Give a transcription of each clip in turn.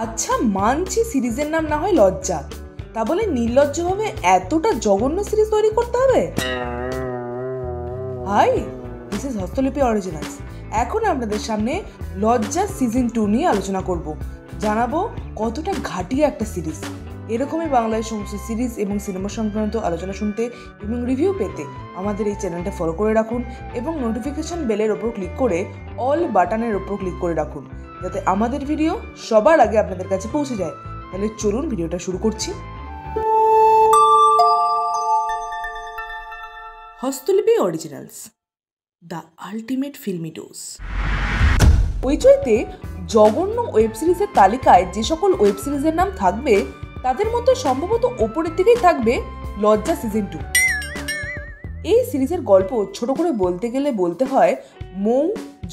আচ্ছা মানছি সিরিজের নাম না হয় লজ্জা, তা বলে নির্লজ্জভাবে এতটা জঘন্য সিরিজ তৈরি করতে হবে? Hi, this is Hastolipi originals. এখন আপনাদের সামনে লজ্জা সিজন 2 নিয়ে আলোচনা করব। জানাবো কতটা ঘাটিয়া একটা সিরিজ। এরকমই বাংলায় সমস্ত সিরিজ এবং সিনেমা সংক্রান্ত আলোচনা শুনতে এবং রিভিউ পেতে আমাদের এই চ্যানেলটা ফলো করে রাখুন এবং নোটিফিকেশন বেলের ওপর ক্লিক করে অল বাটনের ওপর ক্লিক করে রাখুন, যাতে আমাদের ভিডিও সবার আগে আপনাদের কাছে পৌঁছে যায়। তাহলে চলুন ভিডিওটা শুরু করছি। Hastolipi originals, the ultimate filmy dose. হইচইতে জঘন্য ওয়েব সিরিজের তালিকায় যে সকল ওয়েব সিরিজের নাম থাকবে তাদের মধ্যে সম্ভবত ওপরের দিকেই থাকবে লজ্জা সিজন 2। এই সিরিজের গল্প ছোট করে বলতে গেলে বলতে হয়, মৌ,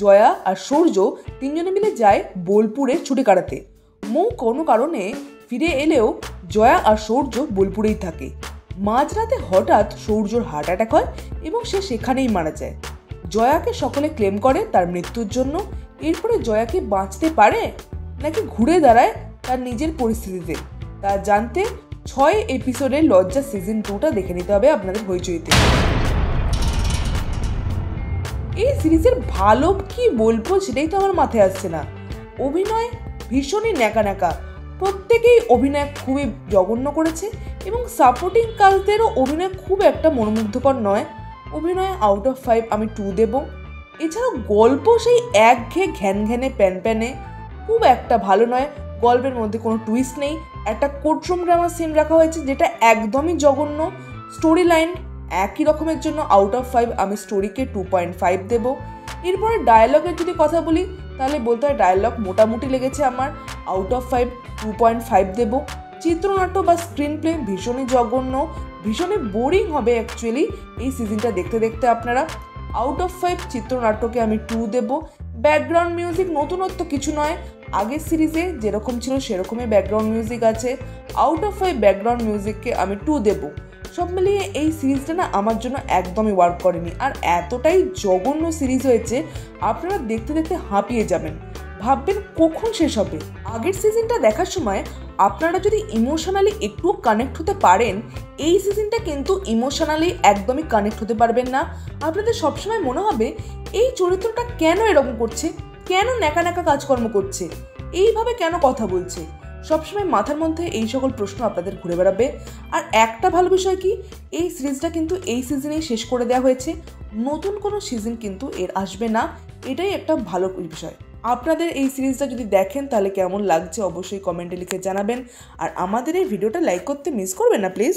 জয়া আর সূর্য তিনজনে মিলে যায় বোলপুরে ছুটি কাটাতে। মৌ কোনো কারণে ফিরে এলেও জয়া আর সূর্য বোলপুরেই থাকে। মাঝরাতে হঠাৎ সূর্যর হার্ট অ্যাটাক হয় এবং সে সেখানেই মারা যায়। জয়াকে সকলে ক্লেম করে তার মৃত্যুর জন্য। এরপরে জয়াকে বাঁচতে পারে নাকি ঘুরে দাঁড়ায় তার নিজের পরিস্থিতিতে, তা জানতে 6 এপিসোডের লজ্জা সিজন 2টা দেখে নিতে হবে আপনাদের হইচইতে। এই সিরিজের ভালো কি বলবো সেটাই তো আমার মাথায় আসছে না। অভিনয় ভীষণই ন্যাকা ন্যাকা, প্রত্যেকেই অভিনয় খুবই জঘন্য করেছে এবং সাপোর্টিং কাস্টদেরও অভিনয় খুব একটা মনোমুগ্ধকর নয়। অভিনয় আউট অফ 5 আমি 2 দেব। এছাড়াও গল্প সেই একঘেয়ে ঘ্যানঘ্যানে প্যানপ্যানে, খুব একটা ভালো নয়। গল্পের মধ্যে কোনো টুইস্ট নেই। একটা কোর্টরুম ড্রামা সিন রাখা হয়েছে যেটা একদমই জঘন্য। স্টোরি লাইন একই রকমের জন্য আউট অফ 5 আমি স্টোরিকে 2.5 দেব। এরপরে ডায়ালগের যদি কথা বলি তাহলে বলতে হয় ডায়ালগ মোটামুটি লেগেছে আমার, আউট অফ 5 2.5 দেব। চিত্রনাট্য বা স্ক্রিন প্লে ভীষণই জঘন্য, ভীষণই বোরিং হবে অ্যাকচুয়ালি এই সিজনটা দেখতে দেখতে আপনারা। আউট অফ 5 চিত্রনাট্যকে আমি 2 দেব। ব্যাকগ্রাউন্ড মিউজিক নতুনত্ব কিছু নয়, আগের সিরিজে যেরকম ছিল সেরকমই ব্যাকগ্রাউন্ড মিউজিক আছে। আউট অফ 5 ব্যাকগ্রাউন্ড মিউজিককে আমি 2 দেব। সব মিলিয়ে এই সিরিজটা না আমার জন্য একদমই ওয়ার্ক করেনি, আর এতটাই জঘন্য সিরিজ হয়েছে আপনারা দেখতে দেখতে হাঁপিয়ে যাবেন, ভাববেন কখন শেষ হবে। আগের সিজনটা দেখার সময় আপনারা যদি ইমোশনালি একটু কানেক্ট হতে পারেন, এই সিজনটা কিন্তু ইমোশনালি একদমই কানেক্ট হতে পারবেন না। আপনাদের সবসময় মনে হবে এই চরিত্রটা কেন এরকম করছে, কেন ন্যাকা ন্যাকা কাজকর্ম করছে, এইভাবে কেন কথা বলছে। সবসময় মাথার মধ্যে এই সকল প্রশ্ন আপনাদের ঘুরে বেড়াবে। আর একটা ভালো বিষয় কি, এই সিরিজটা কিন্তু এই সিজনেই শেষ করে দেওয়া হয়েছে, নতুন কোনো সিজন কিন্তু এর আসবে না। এটাই একটা ভালো বিষয়। আপনাদের এই সিরিজটা যদি দেখেন তাহলে কেমন লাগছে অবশ্যই কমেন্টে লিখে জানাবেন। আর আমাদের এই ভিডিওটা লাইক করতে মিস করবেন না প্লিজ।